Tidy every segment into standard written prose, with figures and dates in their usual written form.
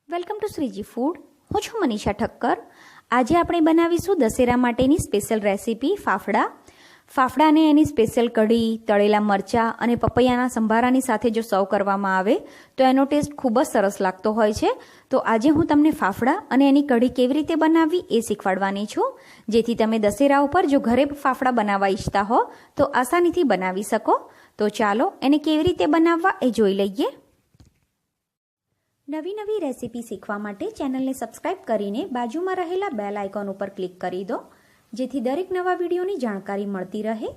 Welcome to Shriji food. હું છું મનીષા ઠક્કર. આજે આપણે બનાવીશું દશેરા માટેની સ્પેશિયલ રેસીપી ફાફડા. ફાફડાને એની સ્પેશિયલ કઢી, તળેલા મરચાં અને પપૈયાના સંભારાની સાથે જો સર્વ કરવામાં આવે તો એનો ટેસ્ટ ખૂબ જ સરસ લાગતો હોય છે. તો આજે હું તમને ફાફડા અને એની કઢી કેવી રીતે બનાવવી એ શીખવાડવાની છું, જેથી તમે દશેરા ઉપર જો ઘરે ફાફડા બનાવવા ઈચ્છતા હો તો આસાનીથી બનાવી શકો. તો ચાલો એને કેવી રીતે બનાવવા એ જોઈ લઈએ. નવી રેસીપી શીખવા માટે ચેનલને સબસ્ક્રાઇબ કરીને બાજુમાં રહેલા બેલ આઇકોન ઉપર ક્લિક કરી દો, જેથી દરેક નવા વિડીયોની જાણકારી મળતી રહે.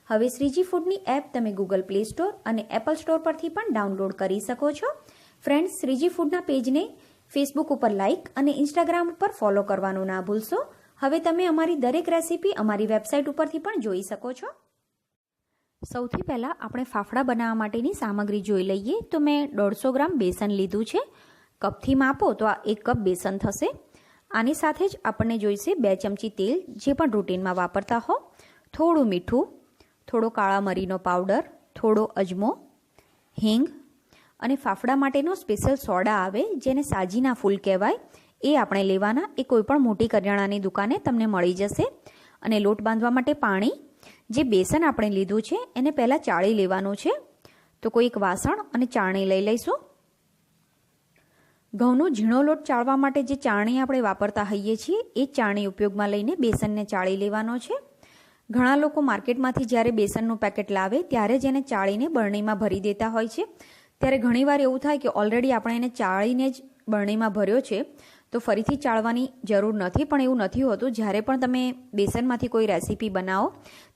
હવે શ્રીજી ફૂડની એપ તમે ગૂગલ પ્લે સ્ટોર અને એપલ સ્ટોર પરથી પણ ડાઉનલોડ કરી શકો છો. ફ્રેન્ડ્સ, શ્રીજી ફૂડના પેજને ફેસબુક ઉપર લાઇક અને ઇન્સ્ટાગ્રામ ઉપર ફોલો કરવાનું ના ભૂલશો. હવે તમે અમારી દરેક રેસીપી અમારી વેબસાઇટ ઉપરથી પણ જોઈ શકો છો. સૌથી પહેલાં આપણે ફાફડા બનાવવા માટેની સામગ્રી જોઈ લઈએ. તો મેં 150 ગ્રામ બેસન લીધું છે. કપથી માપો તો આ 1 કપ બેસન થશે. આની સાથે જ આપણને જોઈશે 2 ચમચી તેલ, જે પણ રૂટીનમાં વાપરતા હો, થોડું મીઠું, થોડો કાળા મરીનો પાવડર, થોડો અજમો, હિંગ અને ફાફડા માટેનો સ્પેશિયલ સોડા આવે જેને સાજીના ફૂલ કહેવાય, એ આપણે લેવાના. એ કોઈપણ મોટી કરિયાણાની દુકાને તમને મળી જશે. અને લોટ બાંધવા માટે પાણી. જે બેસન આપણે લીધું છે એને પહેલાં ચાળી લેવાનું છે. તો કોઈ એક વાસણ અને ચાળણી લઈ લઈશું. ઘઉંનો ઝીણો લોટ ચાળવા માટે જે ચાળણી આપણે વાપરતા હોઈએ છીએ એ જ ચાળણી ઉપયોગમાં લઈને બેસનને ચાળી લેવાનો છે. ઘણા લોકો માર્કેટમાંથી જ્યારે બેસનનું પેકેટ લાવે ત્યારે જ એને ચાળીને બરણીમાં ભરી દેતા હોય છે. ત્યારે ઘણીવાર એવું થાય કે ઓલરેડી આપણે એને ચાળીને જ બરણીમાં ભર્યો છે તો ફરીથી ચાળવાની જરૂર નથી, પણ એવું નથી હોતું. જ્યારે પણ તમે બેસનમાંથી કોઈ રેસીપી બનાવો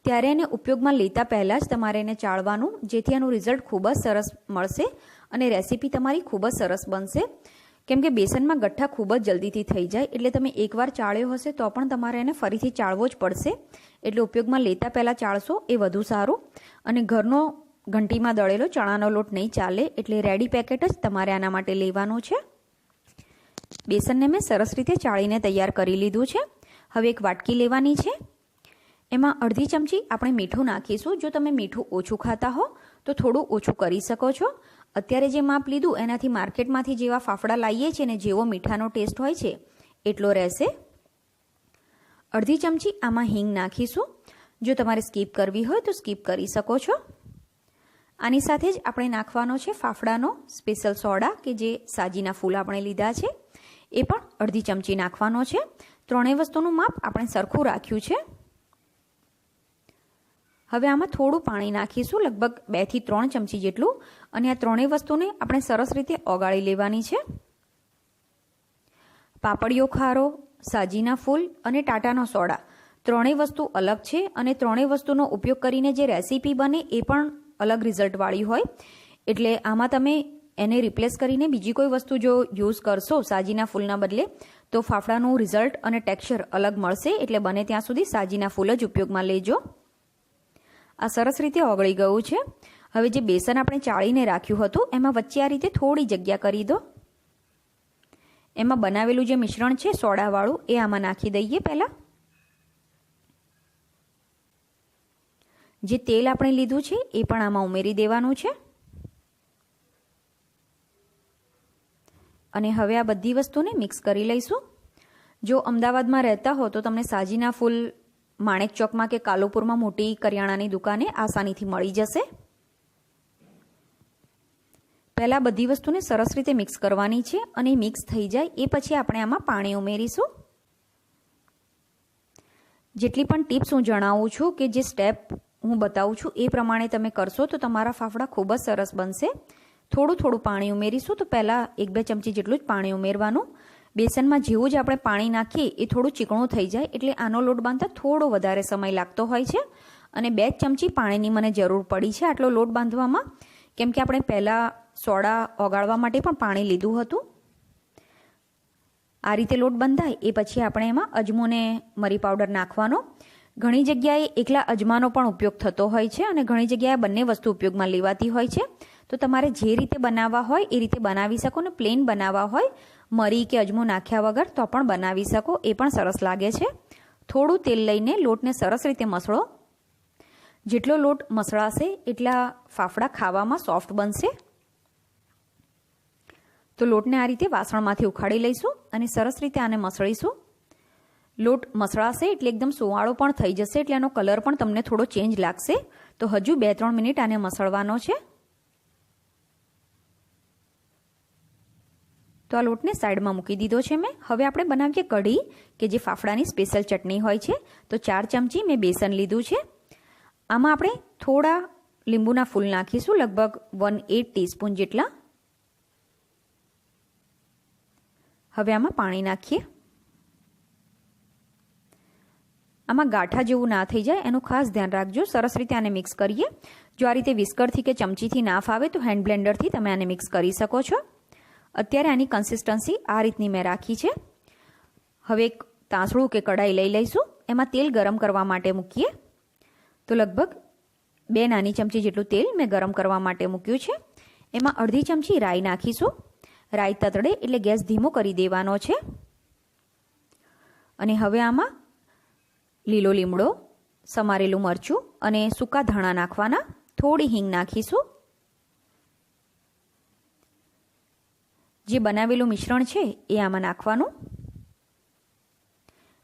ત્યારે એને ઉપયોગમાં લેતા પહેલાં જ તમારે એને ચાળવાનું, જેથી એનું રિઝલ્ટ ખૂબ જ સરસ મળશે અને રેસીપી તમારી ખૂબ જ સરસ બનશે. કેમ કે બેસનમાં ગઠ્ઠા ખૂબ જ જલ્દીથી થઈ જાય, એટલે તમે એકવાર ચાળ્યો હશે તો પણ તમારે એને ફરીથી ચાળવો જ પડશે. એટલે ઉપયોગમાં લેતા પહેલાં ચાળશો એ વધુ સારું. અને ઘરનો ઘંટીમાં દળેલો ચણાનો લોટ નહીં ચાલે, એટલે રેડી પેકેટ જ તમારે આના માટે લેવાનું છે. બેસનને મેં સરસ રીતે ચાળીને તૈયાર કરી લીધું છે. હવે એક વાટકી લેવાની છે. એમાં અડધી ચમચી આપણે મીઠું નાખીશું. જો તમે મીઠું ઓછું ખાતા હો તો થોડું ઓછું કરી શકો છો. અત્યારે જે માપ લીધું એનાથી માર્કેટમાંથી જેવા ફાફડા લાવીએ છીએ ને જેવો મીઠાનો ટેસ્ટ હોય છે એટલો રહેશે. અડધી ચમચી આમાં હિંગ નાખીશું. જો તમારે સ્કીપ કરવી હોય તો સ્કીપ કરી શકો છો. આની સાથે જ આપણે નાખવાનો છે ફાફડાનો સ્પેશિયલ સોડા, કે જે સાજીના ફૂલ આપણે લીધા છે એ પણ અડધી ચમચી નાખવાનો છે. ત્રણેય વસ્તુનું માપ આપણે સરખું રાખ્યું છે. હવે આમાં થોડું પાણી નાખીશું, લગભગ 2 થી 3 ચમચી જેટલું, અને આ ત્રણેય વસ્તુને આપણે સરસ રીતે ઓગાળી લેવાની છે. પાપડીયો ખારો, સાજીના ફૂલ અને ટાટાનો સોડા ત્રણેય વસ્તુ અલગ છે, અને ત્રણેય વસ્તુનો ઉપયોગ કરીને જે રેસીપી બને એ પણ અલગ રિઝલ્ટવાળી હોય. એટલે આમાં તમે એને રિપ્લેસ કરીને બીજી કોઈ વસ્તુ જો યુઝ કરશો સાજીના ફૂલના બદલે તો ફાફડાનું રિઝલ્ટ અને ટેક્સચર અલગ મળશે. એટલે બને ત્યાં સુધી સાજીના ફૂલ જ ઉપયોગમાં લેજો. આ સરસ રીતે ઓગળી ગયું છે. હવે જે બેસન આપણે ચાળીને રાખ્યું હતું એમાં વચ્ચે આ રીતે થોડી જગ્યા કરી દો. એમાં બનાવેલું જે મિશ્રણ છે સોડાવાળું એ આમાં નાખી દઈએ. પહેલાં જે તેલ આપણે લીધું છે એ પણ આમાં ઉમેરી દેવાનું છે. અને હવે આ બધી વસ્તુને મિક્સ કરી લઈશું. જો અમદાવાદમાં રહેતા હો તો તમને સાજીના ફૂલ માણેક ચોકમાં કે કાલુપુરમાં મોટી કરિયાણાની દુકાને આસાનીથી મળી જશે. પહેલાં બધી વસ્તુને સરસ રીતે મિક્સ કરવાની છે, અને મિક્સ થઈ જાય એ પછી આપણે આમાં પાણી ઉમેરીશું. જેટલી પણ ટિપ્સ હું જણાવું છું કે જે સ્ટેપ હું બતાવું છું એ પ્રમાણે તમે કરશો તો તમારા ફાફડા ખૂબ જ સરસ બનશે. થોડું પાણી ઉમેરીશું. તો પહેલાં 1-2 ચમચી જેટલું જ પાણી ઉમેરવાનું. બેસનમાં જેવું જ આપણે પાણી નાખીએ એ થોડું ચીકણું થઈ જાય, એટલે આનો લોટ બાંધતા થોડો વધારે સમય લાગતો હોય છે. અને 2 ચમચી પાણીની મને જરૂર પડી છે આટલો લોટ બાંધવામાં, કેમ કે આપણે પહેલાં સોડા ઓગાળવા માટે પણ પાણી લીધું હતું. આ રીતે લોટ બંધાય એ પછી આપણે એમાં અજમો ને મરી પાવડર નાખવાનો. ઘણી જગ્યાએ એકલા અજમાનો પણ ઉપયોગ થતો હોય છે, અને ઘણી જગ્યાએ બંને વસ્તુ ઉપયોગમાં લેવાતી હોય છે. તો તમારે જે રીતે બનાવવા હોય એ રીતે બનાવી શકો, ને પ્લેન બનાવવા હોય મરી કે અજમો નાખ્યા વગર તો પણ બનાવી શકો, એ પણ સરસ લાગે છે. થોડું તેલ લઈને લોટને સરસ રીતે મસળો. જેટલો લોટ મસળાશે એટલા ફાફડા ખાવામાં સોફ્ટ બનશે. તો લોટને આ રીતે વાસણમાંથી ઉખાડી લઈશું અને સરસ રીતે આને મસળીશું. લોટ મસળાશે એટલે એકદમ સુવાળો પણ થઈ જશે, એટલે આનો કલર પણ તમને થોડો ચેન્જ લાગશે. તો હજુ 2-3 મિનિટ આને મસળવાનો છે. તો આ લોટને સાઈડમાં મૂકી દીધો છે મેં. હવે આપણે બનાવીએ કઢી, કે જે ફાફડાની સ્પેશિયલ ચટણી હોય છે. તો 4 ચમચી મેં બેસન લીધું છે. આમાં આપણે થોડા લીંબુના ફૂલ નાખીશું, લગભગ 1/8 ટીસ્પૂન જેટલા. હવે આમાં પાણી નાખીએ. આમાં ગાંઠા જેવું ના થઈ જાય એનું ખાસ ધ્યાન રાખજો. સરસ રીતે આને મિક્સ કરીએ. જો આ રીતે વિસ્કરથી કે ચમચીથી ના ફાવે તો હેન્ડ બ્લેન્ડરથી તમે આને મિક્સ કરી શકો છો. અત્યારે આની કન્સિસ્ટન્સી આ રીતની મેં રાખી છે. હવે એક તાંસળું કે કઢાઈ લઈ લઈશું. એમાં તેલ ગરમ કરવા માટે મૂકીએ. તો લગભગ 2 નાની ચમચી જેટલું તેલ મેં ગરમ કરવા માટે મૂક્યું છે. એમાં અડધી ચમચી રાઈ નાખીશું. રાઈ તતડે એટલે ગેસ ધીમો કરી દેવાનો છે. અને હવે આમાં લીલો લીમડો, સમારેલું મરચું અને સૂકા ધાણા નાખવાના. થોડી હિંગ નાખીશું. જે બનાવેલું મિશ્રણ છે એ આમાં નાખવાનું.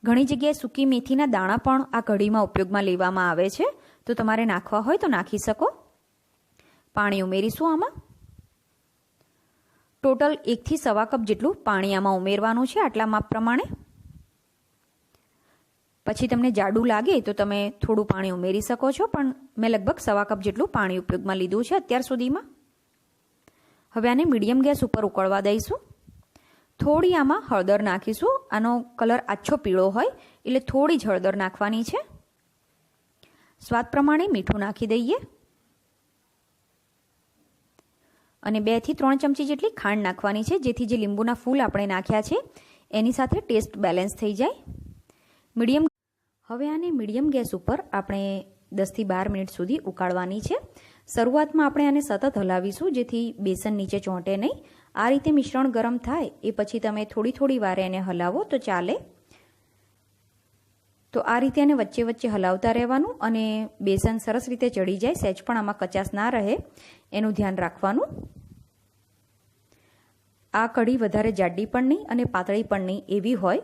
ઘણી જગ્યાએ સૂકી મેથીના દાણા પણ આ કઢીમાં ઉપયોગમાં લેવામાં આવે છે. તો તમારે નાખવા હોય તો નાખી શકો. પાણી ઉમેરીશું આમાં. ટોટલ 1 થી સવા કપ જેટલું પાણી આમાં ઉમેરવાનું છે, આટલા માપ પ્રમાણે. પછી તમને જાડું લાગે તો તમે થોડું પાણી ઉમેરી શકો છો, પણ મેં લગભગ સવા કપ જેટલું પાણી ઉપયોગમાં લીધું છે અત્યાર સુધીમાં. હવે આને મીડિયમ ગેસ ઉપર ઉકળવા દઈશું. થોડી આમાં હળદર નાખીશું. આનો કલર આછો પીળો હોય એટલે થોડી જ હળદર નાખવાની છે. સ્વાદ પ્રમાણે મીઠું નાખી દઈએ. અને 2 થી 3 ચમચી જેટલી ખાંડ નાખવાની છે, જેથી જે લીંબુના ફૂલ આપણે નાખ્યા છે એની સાથે ટેસ્ટ બેલેન્સ થઈ જાય. હવે આને મીડિયમ ગેસ ઉપર આપણે 10 થી 12 મિનિટ સુધી ઉકાળવાની છે. શરૂઆતમાં આપણે આને સતત હલાવીશું, જેથી બેસન નીચે ચોંટે નહીં. આ રીતે મિશ્રણ ગરમ થાય એ પછી તમે થોડી વારે એને હલાવો તો ચાલે. તો આ રીતે આને વચ્ચે વચ્ચે હલાવતા રહેવાનું અને બેસન સરસ રીતે ચડી જાય, સહેજ પણ આમાં કચાશ ના રહે એનું ધ્યાન રાખવાનું. આ કઢી વધારે જાડી પણ નહીં અને પાતળી પણ નહીં એવી હોય,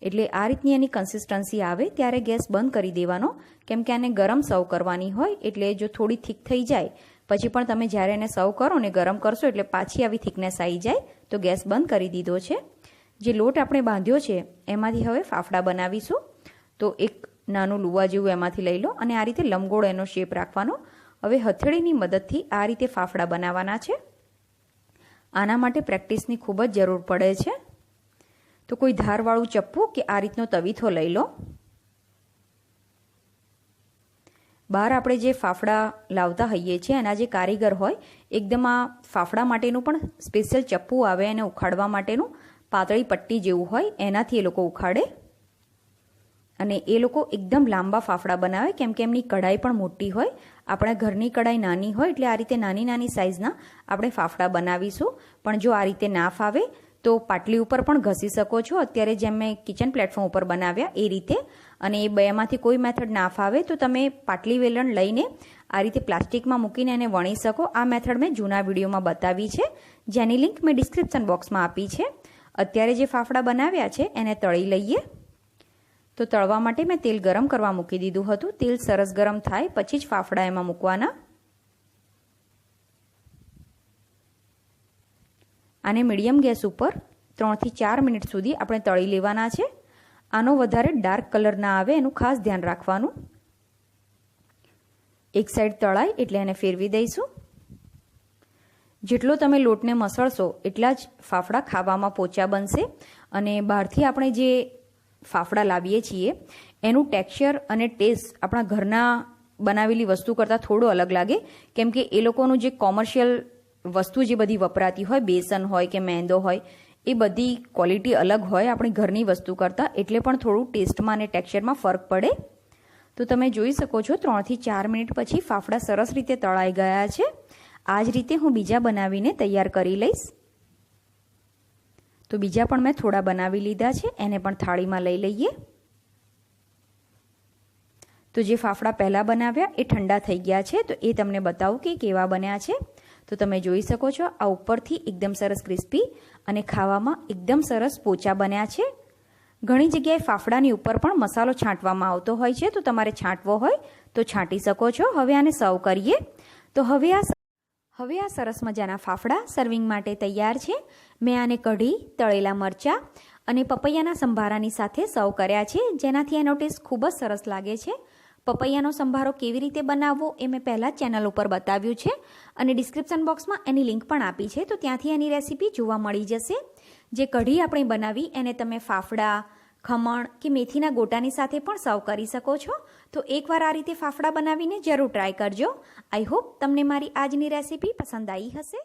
એટલે આ રીતની એની કન્સિસ્ટન્સી આવે ત્યારે ગેસ બંધ કરી દેવાનો, કેમ કે આને ગરમ સર્વ કરવાની હોય. એટલે જો થોડી થીક થઈ જાય પછી પણ તમે જ્યારે એને સર્વ કરો ને ગરમ કરશો એટલે પાછી આવી થિકનેસ આવી જાય. તો ગેસ બંધ કરી દીધો છે. જે લોટ આપણે બાંધ્યો છે એમાંથી હવે ફાફડા બનાવીશું. તો એક નાનું લુવા જેવું એમાંથી લઈ લો અને આ રીતે લંબગોળ એનો શેપ રાખવાનો. હવે હથેળીની મદદથી આ રીતે ફાફડા બનાવવાના છે. આના માટે પ્રેક્ટિસની ખૂબ જ જરૂર પડે છે. તો કોઈ ધારવાળું ચપ્પુ કે આ રીતનો તવીથો લઈ લો. બહાર આપણે જે ફાફડા લાવતા હોઈએ છીએ એના જે કારીગર હોય એકદમ આ ફાફડા માટેનું પણ સ્પેશિયલ ચપ્પુ આવે એને ઉખાડવા માટેનું, પાતળી પટ્ટી જેવું હોય એનાથી એ લોકો ઉખાડે. અને એ લોકો એકદમ લાંબા ફાફડા બનાવે, કેમ કે એમની કઢાઈ પણ મોટી હોય. આપણા ઘરની કઢાઈ નાની હોય એટલે આ રીતે નાની નાની સાઇઝના આપણે ફાફડા બનાવીશું. પણ જો આ રીતે ના ફાવે તો પાટલી ઉપર પણ ઘસી શકો છો, અત્યારે જેમ મેં કિચન પ્લેટફોર્મ ઉપર બનાવ્યા એ રીતે. અને એ બેમાંથી કોઈ મેથડ ના ફાવે તો તમે પાટલી વેલણ લઈને આ રીતે પ્લાસ્ટિકમાં મૂકીને એને વણી શકો. આ મેથડ મેં જૂના વિડીયોમાં બતાવી છે, જેની લિંક મેં ડિસ્ક્રિપ્શન બોક્સમાં આપી છે. અત્યારે જે ફાફડા બનાવ્યા છે એને તળી લઈએ. તો તળવા માટે મેં તેલ ગરમ કરવા મૂકી દીધું હતું. તેલ સરસ ગરમ થાય પછી જ ફાફડા એમાં મૂકવાના. આને મીડિયમ ગેસ ઉપર 3 થી 4 મિનિટ સુધી આપણે તળી લેવાના છે. આનો વધારે ડાર્ક કલર ના આવે એનું ખાસ ધ્યાન રાખવાનું. એક સાઈડ તળાય એટલે એને ફેરવી દઈશું. જેટલો તમે લોટને મસળશો એટલા જ ફાફડા ખાવામાં પોચા બનશે. અને બહારથી આપણે જે ફાફડા લાવીએ છીએ એનું ટેક્સચર અને ટેસ્ટ આપણા ઘરના બનાવેલી વસ્તુ કરતાં થોડો અલગ લાગે, કેમ કે એ લોકોનું જે કોમર્શિયલ વસ્તુ જે બધી વપરાતી હોય, બેસન હોય કે મેંદો હોય, એ બધી ક્વોલિટી અલગ હોય આપણી ઘરની વસ્તુ કરતાં, એટલે પણ થોડું ટેસ્ટમાં અને ટેક્સચરમાં ફરક પડે. તો તમે જોઈ શકો છો 3 થી 4 મિનિટ પછી ફાફડા સરસ રીતે તળાઈ ગયા છે. આ જ રીતે હું બીજા બનાવીને તૈયાર કરી લઈશ. તો બીજા પણ મેં થોડા બનાવી લીધા છે, એને પણ થાળીમાં લઈ લઈએ. તો જે ફાફડા પહેલાં બનાવ્યા એ ઠંડા થઈ ગયા છે, તો એ તમને બતાવું કે કેવા બન્યા છે. તો તમે જોઈ શકો છો આ ઉપરથી એકદમ સરસ ક્રિસ્પી અને ખાવામાં એકદમ સરસ પોચા બન્યા છે. ઘણી જગ્યાએ ફાફડાની ઉપર પણ મસાલો છાંટવામાં આવતો હોય છે, તો તમારે છાંટવો હોય તો છાંટી શકો છો. હવે આને સર્વ કરીએ. તો હવે આ સરસ મજાના ફાફડા સર્વિંગ માટે તૈયાર છે. મેં આને કઢી, તળેલા મરચાં અને પપૈયાના સંભારાની સાથે સર્વ કર્યા છે, જેનાથી એનો ટેસ્ટ ખૂબ જ સરસ લાગે છે. પપૈયાનો સંભારો કેવી રીતે બનાવવો એ મેં પહેલાં જ ચેનલ ઉપર બતાવ્યું છે અને ડિસ્ક્રિપ્શન બોક્સમાં એની લિંક પણ આપી છે, તો ત્યાંથી એની રેસીપી જોવા મળી જશે. જે કઢી આપણે બનાવી એને તમે ફાફડા, ખમણ કે મેથીના ગોટાની સાથે પણ સર્વ કરી શકો છો. તો એકવાર આ રીતે ફાફડા બનાવીને જરૂર ટ્રાય કરજો. આઈ હોપ તમને મારી આજની રેસીપી પસંદ આવી હશે.